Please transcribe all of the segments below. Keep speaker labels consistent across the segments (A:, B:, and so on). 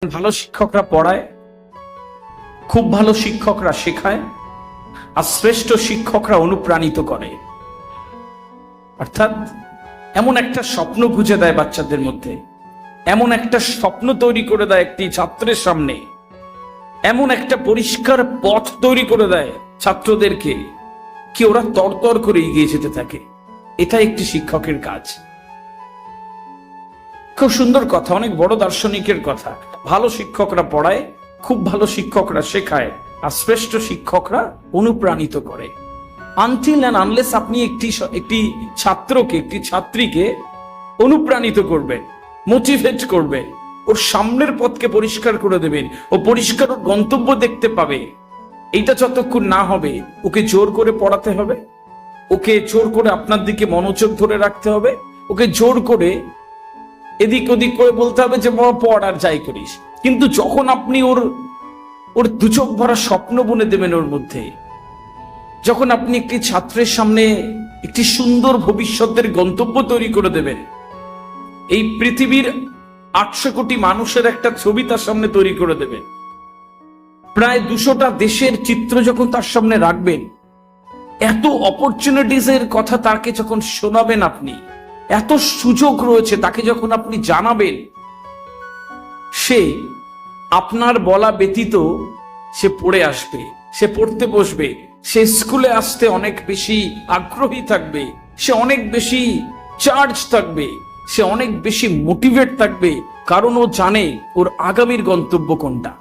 A: ভালো শিক্ষকরা পড়ায়, খুব ভালো শিক্ষকরা শেখায়, আর শ্রেষ্ঠ শিক্ষকরা অনুপ্রাণিত করে। অর্থাৎ এমন একটা স্বপ্ন খুঁজে দেয় বাচ্চাদের মধ্যে, এমন একটা স্বপ্ন তৈরি করে দেয় একটি ছাত্রের সামনে, এমন একটা পরিষ্কার পথ তৈরি করে দেয় ছাত্রদেরকে কি ওরা তরতর করে এগিয়ে যেতে থাকে। এটা একটি শিক্ষকের কাজ। খুব সুন্দর কথা, অনেক বড় দার্শনিকের কথা। ভালো শিক্ষকরা পড়ায়, খুব ভালো শিক্ষকরা শেখায়, আর শ্রেষ্ঠ শিক্ষকরা অনুপ্রাণিত করে। আনটিল অ্যান্ড আনলেস আপনি একটি ছাত্রকে, একটি ছাত্রীকে অনুপ্রাণিত করবেন, মোটিভেট করবেন, ওর সামনের পথকে পরিষ্কার করে দেবেন, ও পরিষ্কার ওর গন্তব্য দেখতে পাবে, এইটা যতক্ষণ না হবে ওকে জোর করে পড়াতে হবে, ওকে জোর করে আপনার দিকে মনোযোগ ধরে রাখতে হবে, ওকে জোর করে এদিক ওদিক করে বলতে হবে যে বাবা পড় আর যাই করিস। কিন্তু যখন আপনি ওর দুচোখ ভরা স্বপ্ন বুনে দেবেন ওর মধ্যে, যখন আপনি একটি ছাত্রের সামনে একটি সুন্দর ভবিষ্যতের গন্তব্য তৈরি করে দেবেন, এই পৃথিবীর 800 কোটি মানুষের একটা ছবি তার সামনে তৈরি করে দেবেন, প্রায় 200টা দেশের চিত্র যখন তার সামনে রাখবেন, এত অপরচুনিটিসের কথা তাকে যখন শোনাবেন, আপনি এত সুযোগ রয়েছে তাকে যখন আপনি জানাবেন, সে আপনার বলা ব্যতীত সে পড়ে আসবে, সে পড়তে বসবে, সে স্কুলে আসতে অনেক বেশি আগ্রহী থাকবে, সে অনেক বেশি চার্জ থাকবে, সে অনেক বেশি মোটিভেট থাকবে, কারণ ও জানে ওর আগামীর গন্তব্য কোনটা।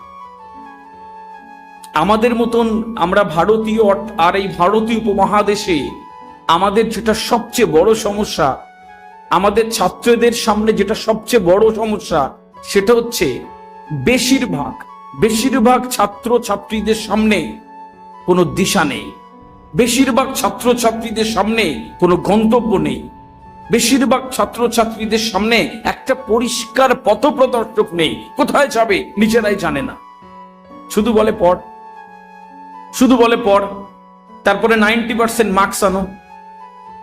A: আমাদের মতন আমরা ভারতীয়, আর এই ভারতীয় উপমহাদেশে আমাদের যেটা সবচেয়ে বড় সমস্যা, আমাদের ছাত্রদের সামনে যেটা সবচেয়ে বড় সমস্যা, সেটা হচ্ছে বেশিরভাগ ছাত্র ছাত্রীদের সামনে কোনো দিশা নেই, বেশিরভাগ ছাত্র ছাত্রীদের সামনে কোনো গন্তব্য নেই, বেশিরভাগ ছাত্র ছাত্রীদের সামনে একটা পরিষ্কার পথপ্রদর্শক নেই। কোথায় যাবে নিজেরাই জানে না, শুধু বলে পড়, শুধু বলে পড়, তারপরে 90% মার্কস আনো,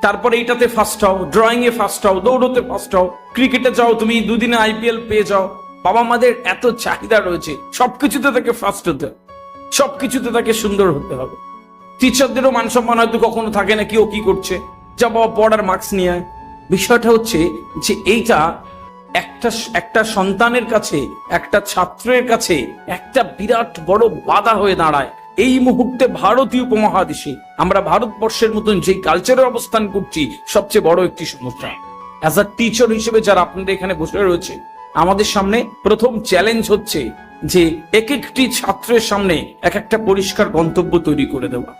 A: তারপরে এইটাতে ফার্স্ট হও, ড্রয়িং এ ফার্স্ট হও, দৌড়তে ফার্স্ট হও, ক্রিকেটে যাও, তুমি দুদিনে IPL পেয়ে যাও। বাবা মাদের এত চাহিদা রয়েছে, সবকিছুতে তাকে ফার্স্ট হতে হবে, সবকিছুতে তাকে সুন্দর হতে হবে। টিচারদেরও মান সম্মান হয়তো কখনো থাকে না, কি ও কি করছে, যা বাবা পড়ার মার্কস নিয়ে আয়। বিষয়টা হচ্ছে যে এইটা একটা সন্তানের কাছে, একটা ছাত্রের কাছে একটা বিরাট বড় বাধা হয়ে দাঁড়ায়। এই মুহূর্তে ভারতীয় উপমহাদেশে আমরা ভারতবর্ষের মতন যে কালচারে অবস্থান করছি, সবচেয়ে বড় একটি সমস্যা। অ্যাজ আ টিচার হিসেবে যারা আপনারা এখানে বসে রয়েছে, আমাদের সামনে প্রথম চ্যালেঞ্জ হচ্ছে যে এক একটি ছাত্রের সামনে এক একটা পরিষ্কার গন্তব্য তৈরি করে দেওয়া,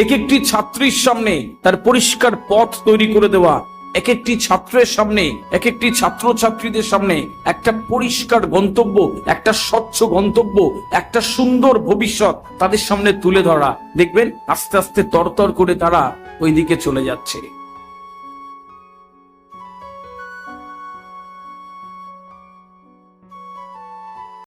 A: এক একটি ছাত্রীর সামনে তার পরিষ্কার পথ তৈরি করে দেওয়া, এক একটি ছাত্রের সামনে, এক একটি ছাত্র ছাত্রীদের সামনে একটা পরিষ্কার গন্তব্য, একটা স্বচ্ছ গন্তব্য, একটা সুন্দর ভবিষ্যৎ তাদের সামনে তুলে ধরা। দেখবেন আস্তে আস্তে তরতর করে তারা ওই দিকে চলে যাচ্ছে।